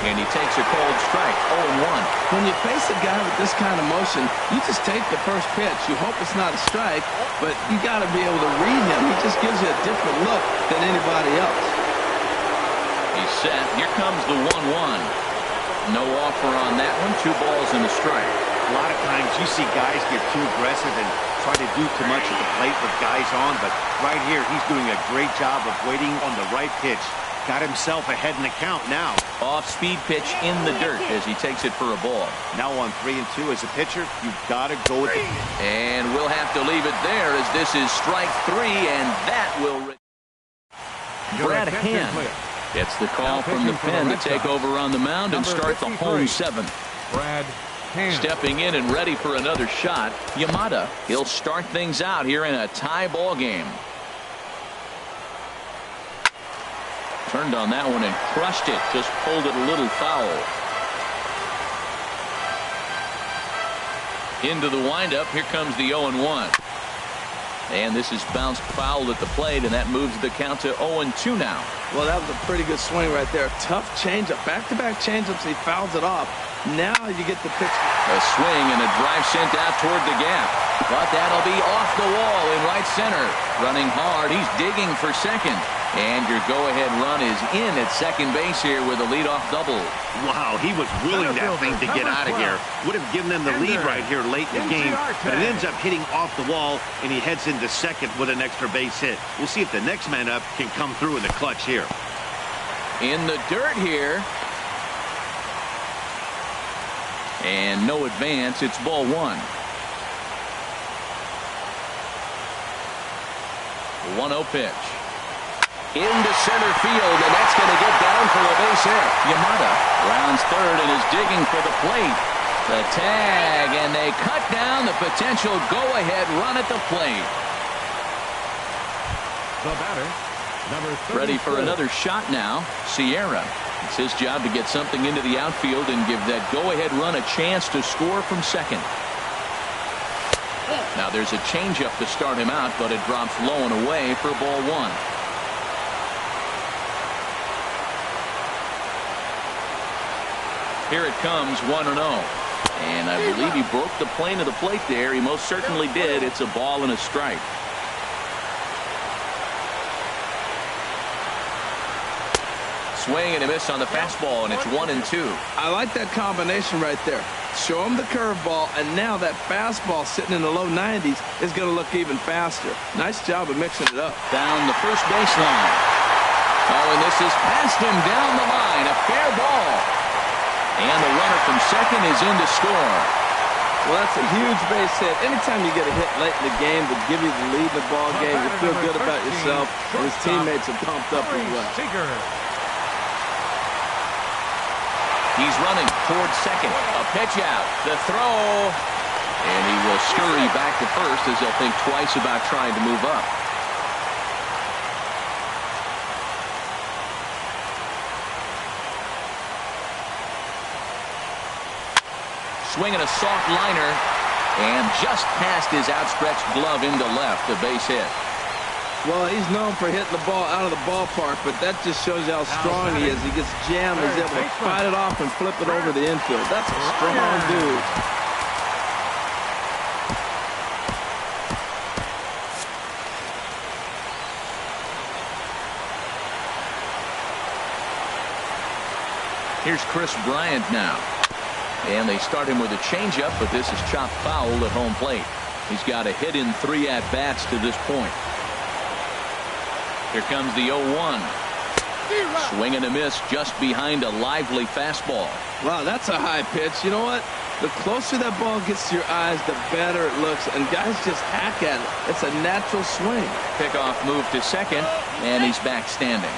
And he takes a cold strike, 0-1. When you face a guy with this kind of motion, you just take the first pitch. You hope it's not a strike, but you got to be able to read him. He just gives you a different look than anybody else. He's set. Here comes the 1-1. No offer on that one. 2 balls and a strike. A lot of times you see guys get too aggressive and try to do too much at the plate with guys on, but right here he's doing a great job of waiting on the right pitch. Got himself ahead in the count now. Off-speed pitch in the dirt as he takes it for a ball. Now on 3-2 as a pitcher, you've got to go with it. And we'll have to leave it there as this is strike 3, and that will... Brad Hand gets the call from the pen to take over on the mound and start the home 7th. Brad Hand. Stepping in and ready for another shot, Yamada. He'll start things out here in a tie ball game. Turned on that one and crushed it. Just pulled it a little foul. Into the windup. Here comes the 0-1. And this is bounced foul at the plate, and that moves the count to 0-2 now. Well, that was a pretty good swing right there. Tough changeup. Back-to-back changeups. He fouls it off. Now you get the pitch. A swing and a drive sent out toward the gap. But that'll be off the wall in right center. Running hard. He's digging for second. And your go-ahead run is in at second base here with a leadoff double. Wow, he was willing that thing to get out of here. Would have given them the lead right here late in the game, but it ends up hitting off the wall, and he heads into second with an extra base hit. We'll see if the next man up can come through in the clutch here. In the dirt here. And no advance. It's ball one. The 1-0 pitch. Into center field, and that's going to get down for a base hit. Yamada rounds third and is digging for the plate. The tag, and they cut down the potential go-ahead run at the plate. The batter, number 34. Ready for another shot now, Sierra. It's his job to get something into the outfield and give that go-ahead run a chance to score from second. Now there's a changeup to start him out, but it drops low and away for ball one. Here it comes, 1-0. And I believe he broke the plane of the plate there. He most certainly did. It's a ball and a strike. Swing and a miss on the fastball, and it's 1-2. I like that combination right there. Show him the curveball, and now that fastball sitting in the low 90s is going to look even faster. Nice job of mixing it up. Down the first baseline. Oh, and this is past him down the line. A fair ball. And the runner from second is in to score. Well, that's a huge base hit. Anytime you get a hit late in the game to give you the lead in the ball game, you feel good about yourself, and his teammates are pumped up as well. He's running towards second. A pitch out. The throw. And he will scurry back to first as he'll think twice about trying to move up. Swinging a soft liner, and just past his outstretched glove into left, a base hit. Well, he's known for hitting the ball out of the ballpark, but that just shows you how strong he is. He gets jammed, he's able to fight it off and flip it over the infield. That's a strong dude. Here's Chris Bryant now. And they start him with a changeup, but this is chopped foul at home plate. He's got a hit in 3 at-bats to this point. Here comes the 0-1. Swing and a miss just behind a lively fastball. Wow, that's a high pitch. You know what? The closer that ball gets to your eyes, the better it looks. And guys just hack at it. It's a natural swing. Pickoff move to second, and he's back standing.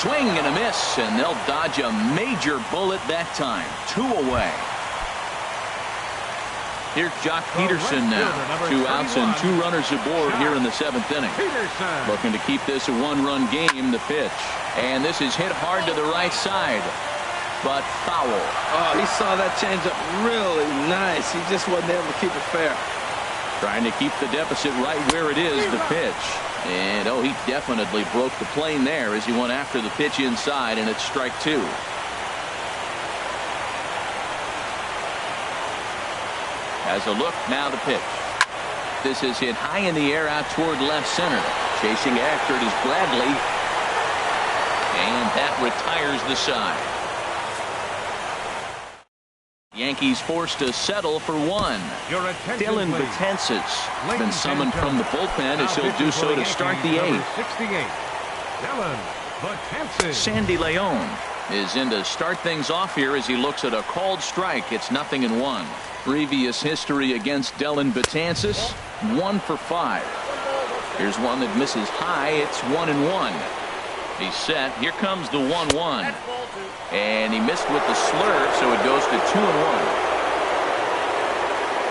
Swing and a miss, and they'll dodge a major bullet that time. 2 away. Here's Jock Peterson now. 2 outs and 2 runners aboard here in the 7th inning. Looking to keep this a 1-run game, the pitch. And this is hit hard to the right side, but foul. Oh, he saw that changeup really nice. He just wasn't able to keep it fair. Trying to keep the deficit right where it is, the pitch. And, oh, he definitely broke the plane there as he went after the pitch inside, and it's strike 2. As a look, now the pitch. This is hit high in the air out toward left center. Chasing after it is Bradley. And that retires the side. Yankees forced to settle for 1. Dellin Betances been summoned from the bullpen as he'll do so to start the 8th. Sandy Leon is in to start things off here as he looks at a called strike. It's 0-1. Previous history against Dellin Betances, 1 for 5. Here's one that misses high. It's 1-1. He's set. Here comes the 1-1. And he missed with the slurve, so it goes to 2-1.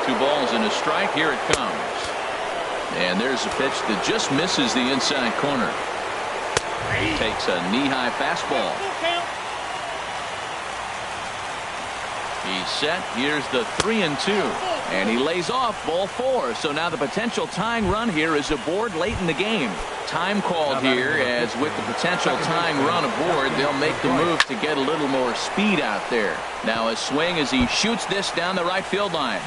2 balls and a strike. Here it comes. And there's a pitch that just misses the inside corner. Takes a knee-high fastball. He's set. Here's the 3-2. And he lays off ball 4. So now the potential tying run here is aboard late in the game. Time called here, as with the potential tying run aboard, they'll make the move to get a little more speed out there. Now a swing as he shoots this down the right field line.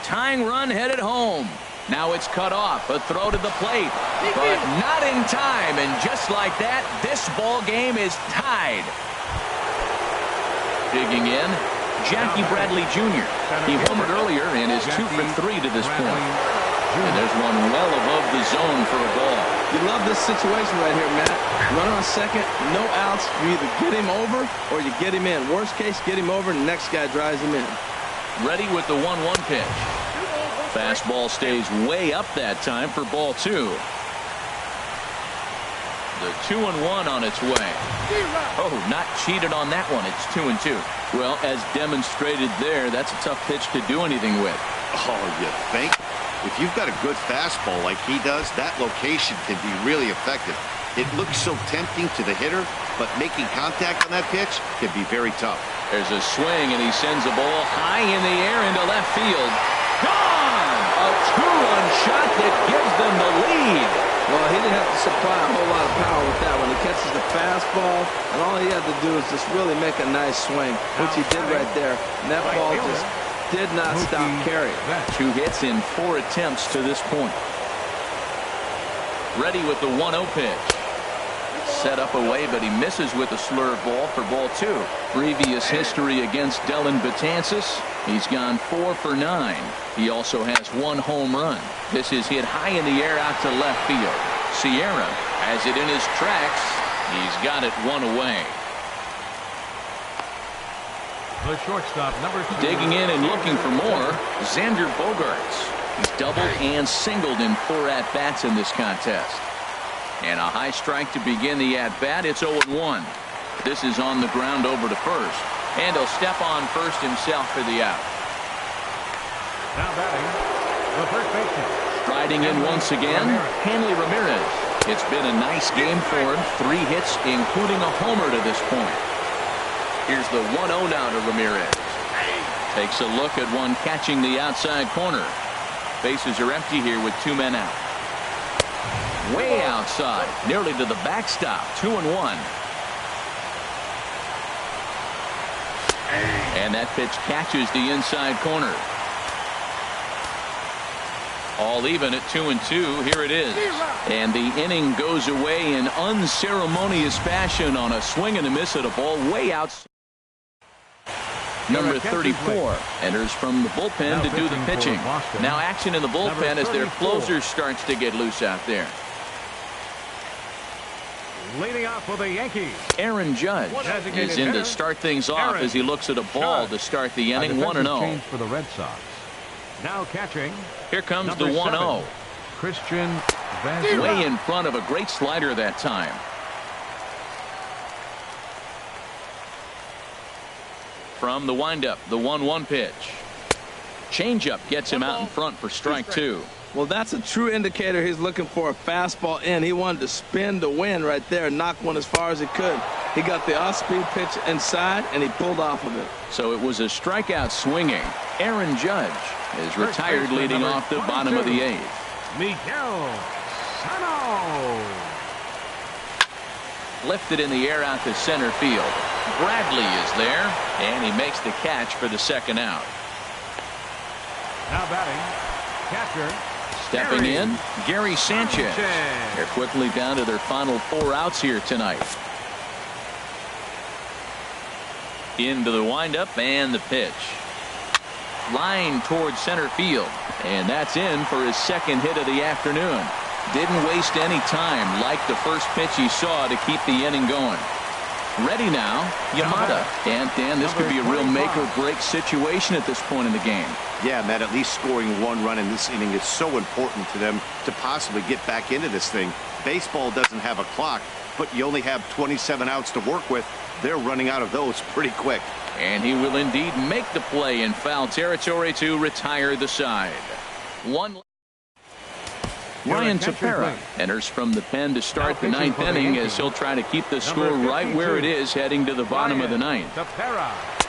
Tying run headed home. Now it's cut off. A throw to the plate, but not in time. And just like that, this ball game is tied. Digging in, Jackie Bradley Jr. He homered earlier and is 2 for 3 to this point. And there's one well above the zone for a ball. You love this situation right here, Matt. Runner on second, no outs. You either get him over or you get him in. Worst case, get him over and the next guy drives him in. Ready with the 1-1 pitch. Fastball stays way up that time for ball 2. The 2-1 on its way. Oh, not cheated on that one. It's 2-2. Well, as demonstrated there, that's a tough pitch to do anything with. Oh, you think? If you've got a good fastball like he does, that location can be really effective. It looks so tempting to the hitter, but making contact on that pitch can be very tough. There's a swing, and he sends a ball high in the air into left field. Gone! A 2-run shot that gives them the lead. Well, he didn't have to supply a whole lot of power with that one. He catches the fastball, and all he had to do is just really make a nice swing, which he did right there. And that ball just did not stop carrying. 2 hits in 4 attempts to this point. Ready with the 1-0 pitch. Set up away, but he misses with a slurve ball for ball 2. Previous history against Dellin Betances. He's gone 4 for 9. He also has 1 home run. This is hit high in the air out to left field. Sierra has it in his tracks. He's got it 1 away. The shortstop, number 2. Digging in and looking for more, Xander Bogaerts. He's doubled and singled in 4 at-bats in this contest. And a high strike to begin the at-bat. It's 0-1. This is on the ground over to first. And he'll step on first himself for the out. Now batting, the first baseman. Striding in once again, Hanley Ramirez. It's been a nice game for him. 3 hits, including a homer to this point. Here's the 1-0 now to Ramirez. Takes a look at one catching the outside corner. Bases are empty here with 2 men out. Way outside, nearly to the backstop. 2-1. And that pitch catches the inside corner. All even at 2-2. Here it is. And the inning goes away in unceremonious fashion on a swing and a miss at a ball way outside. Number 34 enters from the bullpen to do the pitching. Now action in the bullpen as their closer starts to get loose out there. Leading off for the Yankees, Aaron Judge is in to start things off as he looks at a ball to start the inning. 1-0. For the Red Sox. Now catching. Here comes the 1-0. Christian Way in front of a great slider that time. From the windup, the 1-1 pitch. Changeup gets him out in front for strike 2. Well, that's a true indicator he's looking for a fastball in. He wanted to spin the wind right there and knock one as far as he could. He got the off-speed pitch inside, and he pulled off of it. So it was a strikeout swinging. Aaron Judge is retired leading off the bottom of the 8th. Miguel Sano. Lifted in the air out to center field. Bradley is there, and he makes the catch for the second out. Now batting, catcher. Stepping in, Gary Sanchez. They're quickly down to their final 4 outs here tonight. Into the windup and the pitch. Line towards center field. And that's in for his second hit of the afternoon. Didn't waste any time like the first pitch he saw to keep the inning going. Ready now, Yamada. And Dan, this could be a real make or break situation at this point in the game. Yeah, Matt, at least scoring 1 run in this inning is so important to them to possibly get back into this thing. Baseball doesn't have a clock, but you only have 27 outs to work with. They're running out of those pretty quick. And he will indeed make the play in foul territory to retire the side. Ryan Tepera enters from the pen to start the ninth inning as he'll try to keep the score right where it is heading to the bottom of the ninth.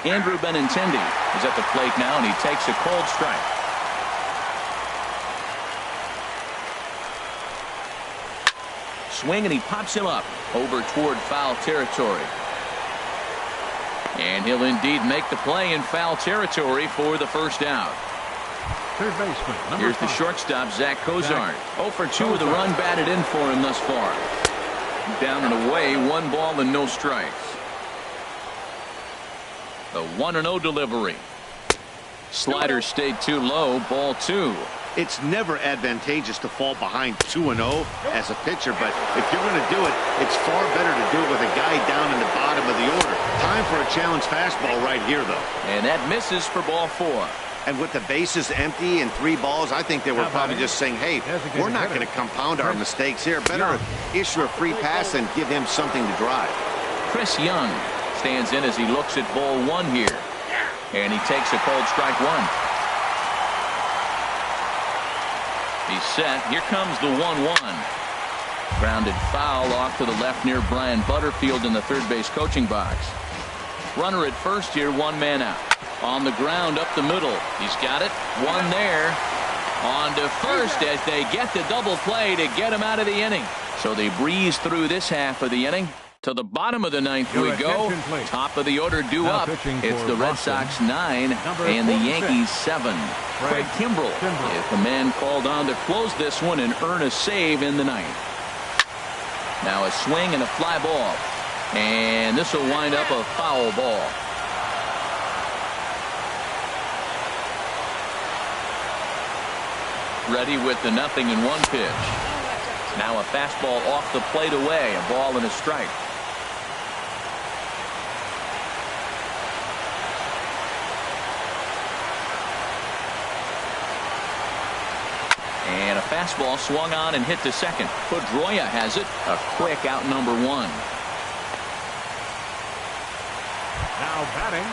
Andrew Benintendi is at the plate now, and he takes a cold strike. Swing, and he pops him up over toward foul territory. And he'll indeed make the play in foul territory for the first out. Third baseman, Here's the shortstop, Zach Cozart. 0 for 2 with a run batted in for him thus far. Down and away, 1 ball and no strikes. The 1-0 delivery. Slider stayed too low, ball 2. It's never advantageous to fall behind 2-0 as a pitcher, but if you're going to do it, it's far better to do it with a guy down in the bottom of the order. Time for a challenge fastball right here, though. And that misses for ball 4. And with the bases empty and 3 balls, I think they were probably just saying, hey, we're not going to compound our mistakes here. Better issue a free pass and give him something to drive. Chris Young stands in as he looks at ball 1 here. And he takes a cold strike 1. He's set. Here comes the 1-1. Grounded foul off to the left near Brian Butterfield in the third base coaching box. Runner at first here, 1 man out. On the ground up the middle. He's got it. 1 there. On to first as they get the double play to get him out of the inning. So they breeze through this half of the inning. To the bottom of the ninth we go. Top of the order due up. It's the Red Sox 9 and the Yankees 7. Craig Kimbrell is the man called on to close this one and earn a save in the ninth. Now a swing and a fly ball. And this will wind up a foul ball. Ready with the 0-1 pitch. Now a fastball off the plate away. A ball and a strike. And a fastball swung on and hit to second. Pedroia has it. A quick out number 1. Now batting.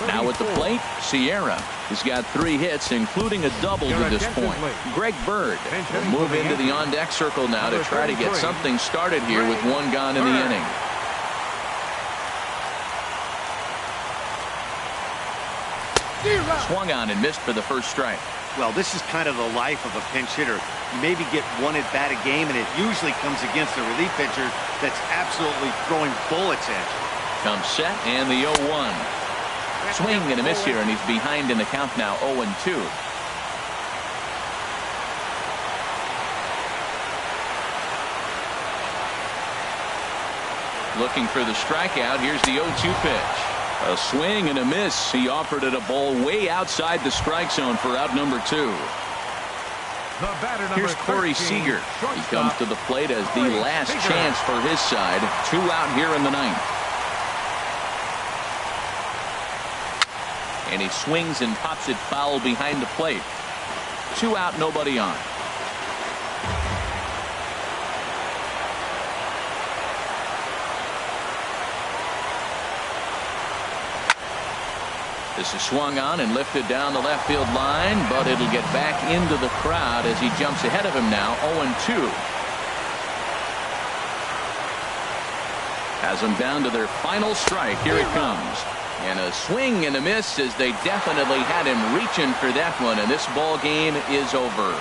Now at the plate, Sierra has got 3 hits, including a double to this point. Greg Bird will move into the on-deck circle now to try to get something started here with 1 gone in the inning. Swung on and missed for the first strike. Well, this is kind of the life of a pinch hitter. You maybe get 1 at bat a game, and it usually comes against a relief pitcher that's absolutely throwing bullets at you. Comes set, and the 0-1. Swing and a miss here, and he's behind in the count now, 0-2. Looking for the strikeout. Here's the 0-2 pitch. A swing and a miss. He offered it a ball way outside the strike zone for out number 2. Here's Corey Seager. He comes to the plate as the last chance for his side. 2 out here in the ninth. And he swings and pops it foul behind the plate. 2 out, nobody on. This is swung on and lifted down the left field line, but it'll get back into the crowd as he jumps ahead of him now, 0-2. Has them down to their final strike. Here it comes. And a swing and a miss as they definitely had him reaching for that one, and this ball game is over.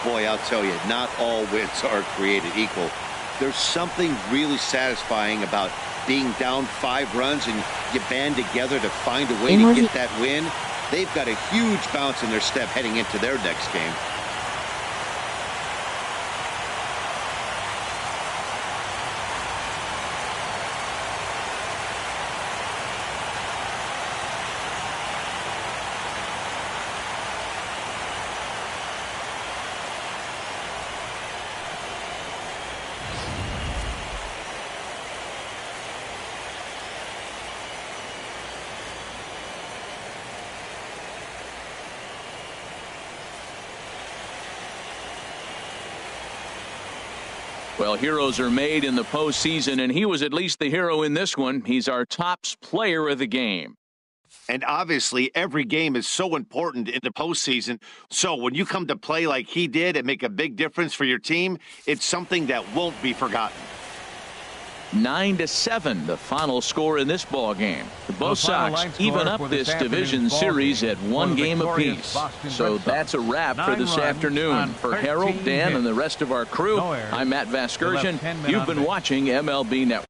Boy, I'll tell you, not all wins are created equal. There's something really satisfying about being down 5 runs and you band together to find a way to get that win. They've got a huge bounce in their step heading into their next game. Well, heroes are made in the postseason, and he was at least the hero in this one. He's our top player of the game. And obviously, every game is so important in the postseason. So when you come to play like he did and make a big difference for your team, it's something that won't be forgotten. 9-7, the final score in this ball game. Both Sox even up this division series at one game apiece. So that's a wrap for this afternoon. For Harold, Dan, and the rest of our crew, I'm Matt Vasgersian. You've been watching MLB Network.